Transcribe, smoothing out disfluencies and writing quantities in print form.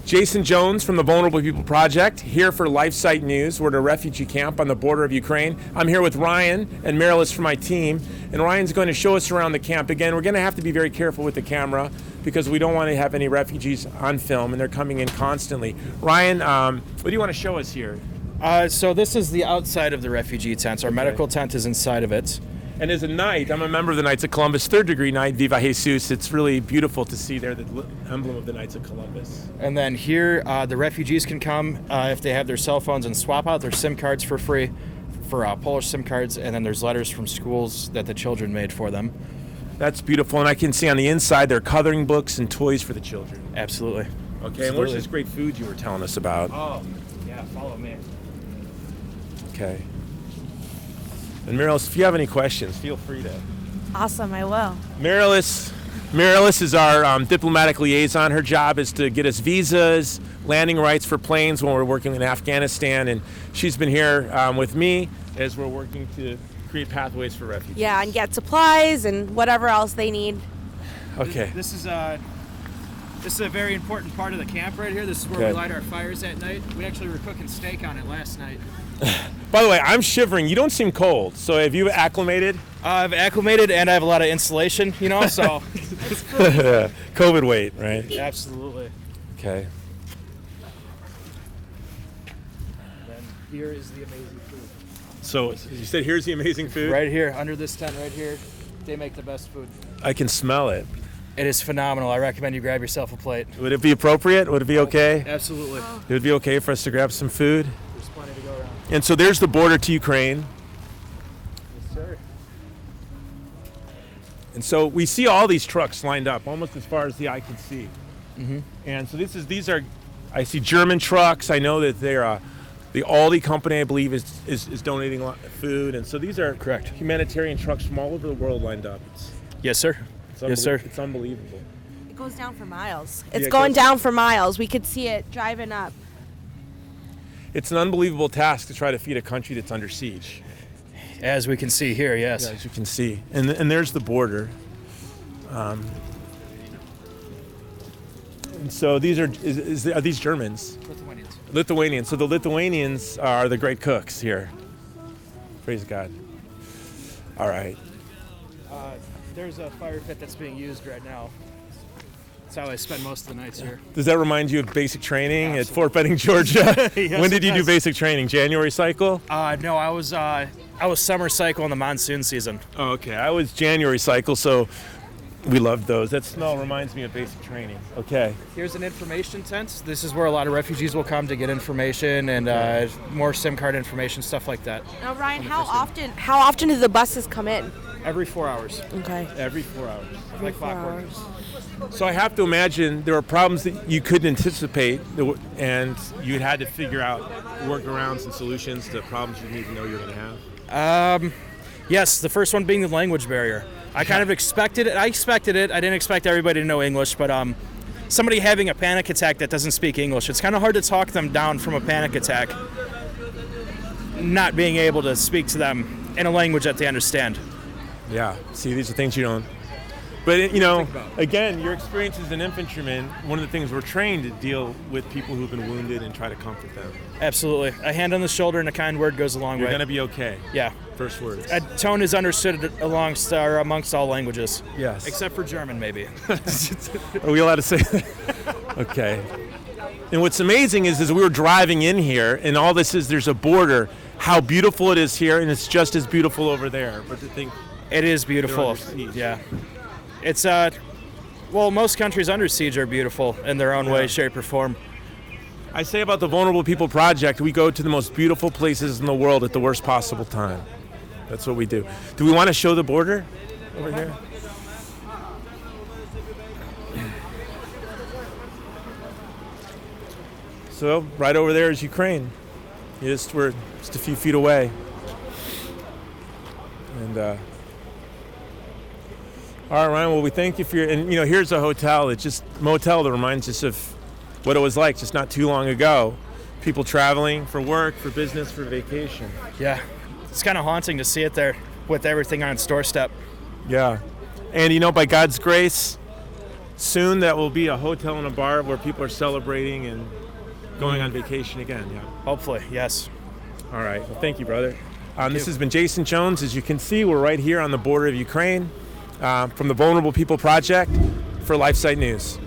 Jason Jones from the Vulnerable People Project, here for LifeSiteNews. We're at a refugee camp on the border of Ukraine. I'm here with Ryan and Marilis from my team, and Ryan's going to show us around the camp. Again, we're going to have to be very careful with the camera because we don't want to have any refugees on film, and they're coming in constantly. Ryan, what do you want to show us here? So this is the outside of the refugee tent. Our medical tent is inside of it. And as a Knight, I'm a member of the Knights of Columbus, third degree Knight, Viva Jesus. It's really beautiful to see there the emblem of the Knights of Columbus. And then here, the refugees can come if they have their cell phones and swap out their SIM cards for free, for Polish SIM cards. And then there's letters from schools that the children made for them. That's beautiful. And I can see on the inside there are coloring books and toys for the children. Absolutely. Okay, Absolutely. And where's this great food you were telling us about? Oh, yeah, follow me. Okay. And Marilis, if you have any questions, feel free to. Awesome, I will. Marilis is our diplomatic liaison. Her job is to get us visas, landing rights for planes when we're working in Afghanistan, and she's been here with me as we're working to create pathways for refugees. Yeah, and get supplies and whatever else they need. Okay. This is a very important part of the camp right here. This is where we light our fires at night. We actually were cooking steak on it last night. By the way, I'm shivering. You don't seem cold. So have you acclimated? I've acclimated, and I have a lot of insulation, so. COVID weight, right? Absolutely. Okay. Then here is the amazing food. So you said here's the amazing food? Right here, under this tent right here, they make the best food. I can smell it. It is phenomenal. I recommend you grab yourself a plate. Would it be appropriate? Would it be okay? Absolutely. It would be okay for us to grab some food? There's plenty to go around. And so there's the border to Ukraine. Yes, sir. And so we see all these trucks lined up almost as far as the eye can see. Mm-hmm. And so these are, I see German trucks. I know that they're, the Aldi company, I believe, is donating a lot of food. And so these are correct humanitarian trucks from all over the world lined up. Yes, sir. Yes, sir. It's unbelievable. It goes down for miles. It's going down for miles. We could see it driving up. It's an unbelievable task to try to feed a country that's under siege. As we can see here, yes. Yeah, as you can see. And there's the border. And so these are these Germans? Lithuanians. So the Lithuanians are the great cooks here. Praise God. All right. There's a fire pit that's being used right now. That's how I spend most of the nights here. Does that remind you of basic training at Fort Benning, Georgia? Yes, when did you do basic training? January cycle? No, I was summer cycle in the monsoon season. Oh, okay. I was January cycle, so we loved those. That smell reminds me of basic training. Okay. Here's an information tent. This is where a lot of refugees will come to get information and more SIM card information, stuff like that. Now, Ryan, how often do the buses come in? Every 4 hours. Okay. Every 4 hours. Every 4 hours. So I have to imagine there were problems that you couldn't anticipate, and you had to figure out workarounds and solutions to problems you didn't even know you were going to have. Yes, the first one being the language barrier. I kind of expected it. I didn't expect everybody to know English, but somebody having a panic attack that doesn't speak English, it's kind of hard to talk them down from a panic attack, not being able to speak to them in a language that they understand. Yeah. See, these are things you don't. But, again, your experience as an infantryman, one of the things we're trained to deal with people who've been wounded and try to comfort them. Absolutely. A hand on the shoulder and a kind word goes a long way. You're going to be okay. Yeah. First words. A tone is understood amongst all languages. Yes. Except for German, maybe. Are we allowed to say that? Okay. And what's amazing is we were driving in here, and all this is, there's a border, how beautiful it is here, and it's just as beautiful over there. But to think... It is beautiful. Yeah. It's, most countries under siege are beautiful in their own way, shape, or form. I say about the Vulnerable People Project, we go to the most beautiful places in the world at the worst possible time. That's what we do. Do we want to show the border over here? So, right over there is Ukraine. We're just a few feet away. And, all right, Ryan, well, we thank you for your, and here's a motel that reminds us of what it was like just not too long ago. People traveling for work, for business, for vacation. Yeah, it's kind of haunting to see it there with everything on its doorstep. Yeah, and by God's grace, soon that will be a hotel and a bar where people are celebrating and going on vacation again. Yeah. Hopefully, yes. All right. Well, thank you, brother. This has been Jason Jones. As you can see, we're right here on the border of Ukraine from the Vulnerable People Project for LifeSite News.